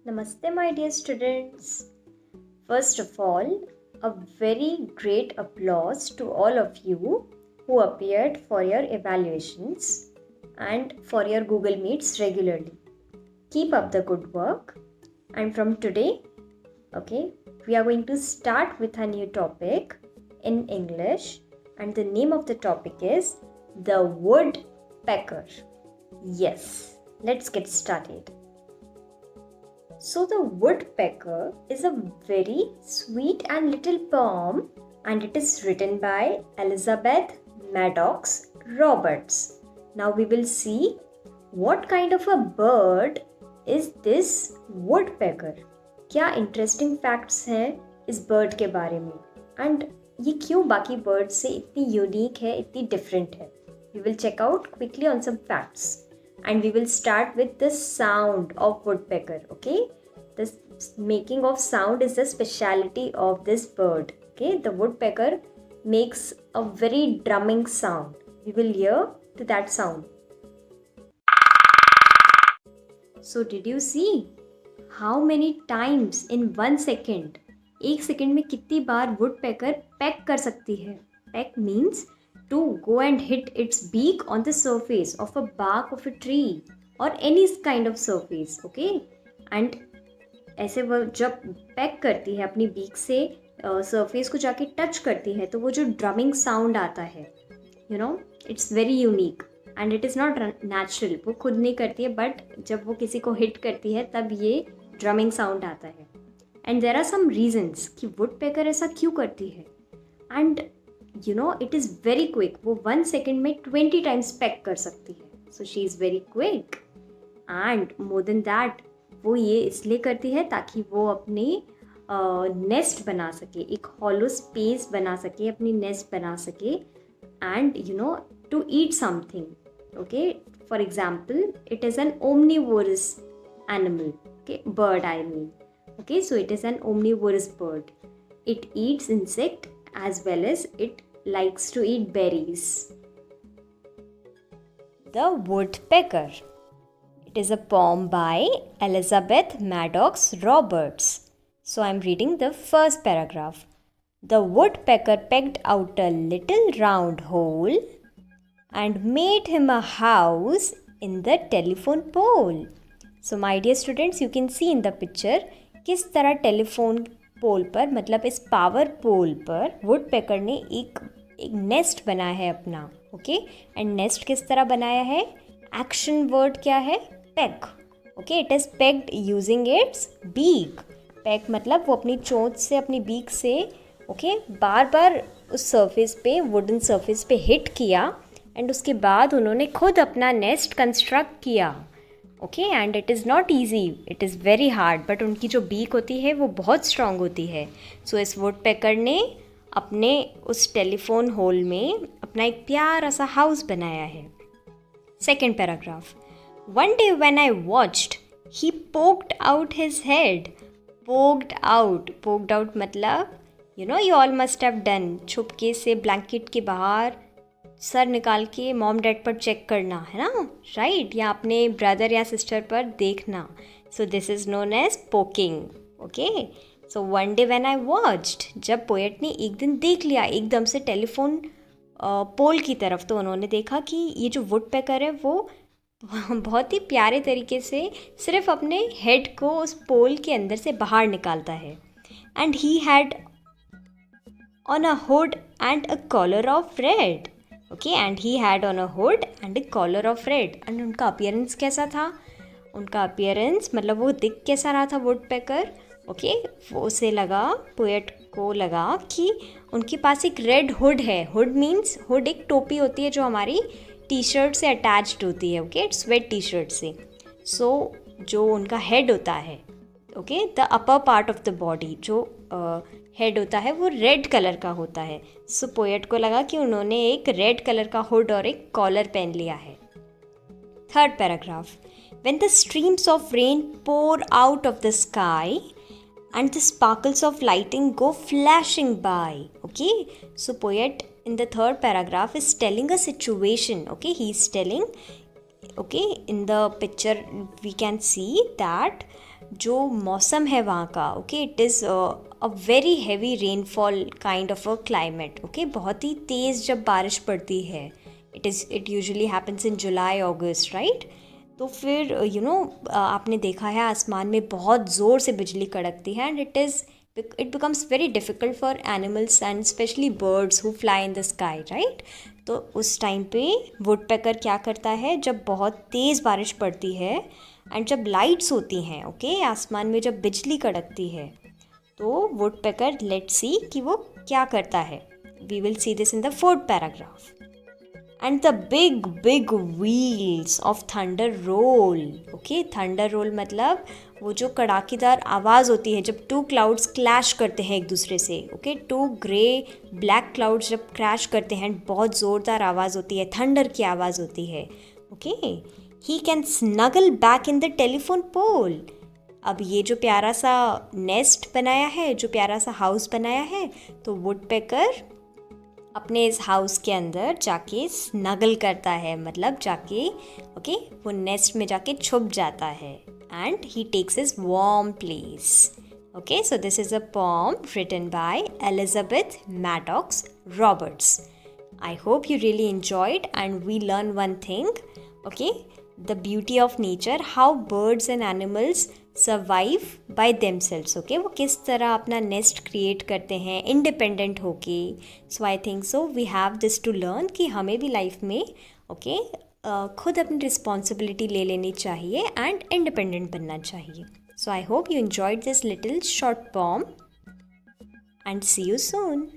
Namaste, my dear students. First of all, a very great applause to all of you who appeared for your evaluations and for your Google Meets regularly. Keep up the good work. And from today, we are going to start with a new topic in English, and the name of the topic is the woodpecker. Yes, let's get started. So, the woodpecker is a very sweet and little poem, and it is written by Elizabeth Maddox Roberts. Now, we will see what kind of a bird is this woodpecker. क्या interesting facts हैं इस bird के बारे में and ये क्यों बाकी bird से इतनी यूनिक है, इतनी डिफरेंट है. We will check out quickly on some facts. And we will start with the sound of woodpecker. Okay, the making of sound is the speciality of this bird. Okay, the woodpecker makes a very drumming sound. We will hear to that sound. So did you see how many times in 1 second, एक second में कितनी बार woodpecker peck कर सकती है. Peck means to go and hit its beak on the surface of a bark of a tree or any kind of surface. Okay, and ऐसे वो जब pack करती है अपनी बीक से सरफेस को जाके टच करती है तो वो जो ड्रमिंग साउंड आता है, you know, it's very unique and it is not natural. वो खुद नहीं करती है, बट जब वो किसी को हिट करती है तब ये ड्रमिंग साउंड आता है. And there are some reasons कि वुडपेकर ऐसा क्यों करती है. And you know, it is very quick. वो 1 second में 20 times peck कर सकती है. So she is very quick. And more than that, वो ये इसलिए करती है ताकि वो अपनी नेस्ट बना सके, एक हॉलो स्पेस बना सके, अपनी नेस्ट बना सके, and you know, to eat something. Okay, for example, it is an omnivorous animal. Okay, bird I mean. Okay, so it is an omnivorous bird. It eats insect as well as it likes to eat berries. The Woodpecker. It is a poem by Elizabeth Maddox Roberts. So I am reading the first paragraph. The woodpecker pecked out a little round hole and made him a house in the telephone pole. So my dear students, you can see in the picture किस तरह telephone पोल पर, मतलब इस power पोल पर woodpecker ने एक nest बनाया है अपना. ओके, एंड नेस्ट किस तरह बनाया है. एक्शन वर्ड क्या है, peck. Okay, it is pecked using its beak. Peck मतलब वो अपनी चोंच से, अपनी बीक से बार बार उस सरफेस पे, वुडन सरफेस पे हिट किया एंड उसके बाद उन्होंने खुद अपना नेस्ट कंस्ट्रक्ट किया. Okay, and it is not easy, it is very hard, but उनकी जो बीक होती है वो बहुत स्ट्रांग होती है. सो इस वुडपेकर ने अपने उस टेलीफोन होल में अपना एक प्यारा सा हाउस बनाया है. Second paragraph. One day when I watched he poked out his head. Poked out मतलब you know, you all must have done, छुपके से ब्लैंकेट के बाहर सर निकाल के मॉम डैड पर चेक करना, है ना, राइट, या अपने ब्रदर या सिस्टर पर देखना. So this is known as poking. Okay, so one day when I watched, जब पोएट ने एक दिन देख लिया एकदम से टेलीफोन पोल की तरफ, तो उन्होंने देखा कि ये जो वुडपेकर है वो बहुत ही प्यारे तरीके से सिर्फ अपने हेड को उस पोल के अंदर से बाहर निकालता है. And he had on a hood and a collar of red. Okay, and he had on a hood and a collar of red. And उनका अपीयरेंस कैसा था, उनका अपीयरेंस मतलब वो दिख कैसा रहा था वुडपेकर. ओके, वो उसे लगा, पोएट को लगा कि उनके पास एक रेड हुड है. हुड मीन्स, हुड एक टोपी होती है जो हमारी टी शर्ट से अटैच्ड होती है. ओके, स्वेट टी शर्ट से. सो जो उनका हेड होता है, okay, the upper part of the body, जो हेड होता है वो रेड कलर का होता है. सो पोएट को लगा कि उन्होंने एक रेड कलर का हुड और एक कॉलर पहन लिया है. Third paragraph. When the streams of rain pour out of the sky and the sparkles of lighting go flashing by. Okay, so poet in the third paragraph is telling a situation. Okay, he is telling, okay, in the picture we can see that जो मौसम है वहाँ का, okay, it is a very heavy rainfall kind of a climate, okay, बहुत ही तेज़ जब बारिश पड़ती है, it usually happens in July August, right. तो फिर आपने देखा है आसमान में बहुत ज़ोर से बिजली कड़कती है, and it becomes very difficult for animals and specially birds who fly in the sky, right. तो उस टाइम पे वुडपेकर क्या करता है, जब बहुत तेज़ बारिश पड़ती है एंड जब लाइट्स होती हैं, ओके, आसमान में जब बिजली कड़कती है, तो वुडपेकर, लेट्स सी कि वो क्या करता है। We will see this in the fourth paragraph. And the big big wheels of thunder roll, okay, thunder roll मतलब वो जो कड़ाकेदार आवाज़ होती है जब टू क्लाउड्स क्लैश करते हैं एक दूसरे से, okay, two grey black clouds जब क्रैश करते हैं, बहुत ज़ोरदार आवाज़ होती है, थंडर की आवाज़ होती है, okay. He can snuggle back in the telephone pole. अब ये जो प्यारा सा नेस्ट बनाया है, जो प्यारा सा हाउस बनाया है, तो वुडपेकर अपने इस हाउस के अंदर जाके स्नगल करता है, मतलब जाके, ओके, वो नेस्ट में जाके छुप जाता है, and he takes his warm place. Okay, so this is a poem written by Elizabeth Maddox Roberts. I hope you really enjoyed and we learn one thing, okay, the beauty of nature, how birds and animals survive by themselves, okay, वो किस तरह अपना nest create करते हैं independent होके। So I think so we have this to learn कि हमें भी लाइफ में, ओके, खुद अपनी रिस्पॉन्सिबिलिटी ले लेनी चाहिए एंड इंडिपेंडेंट बनना चाहिए। So I hope you enjoyed this little short poem and see you soon.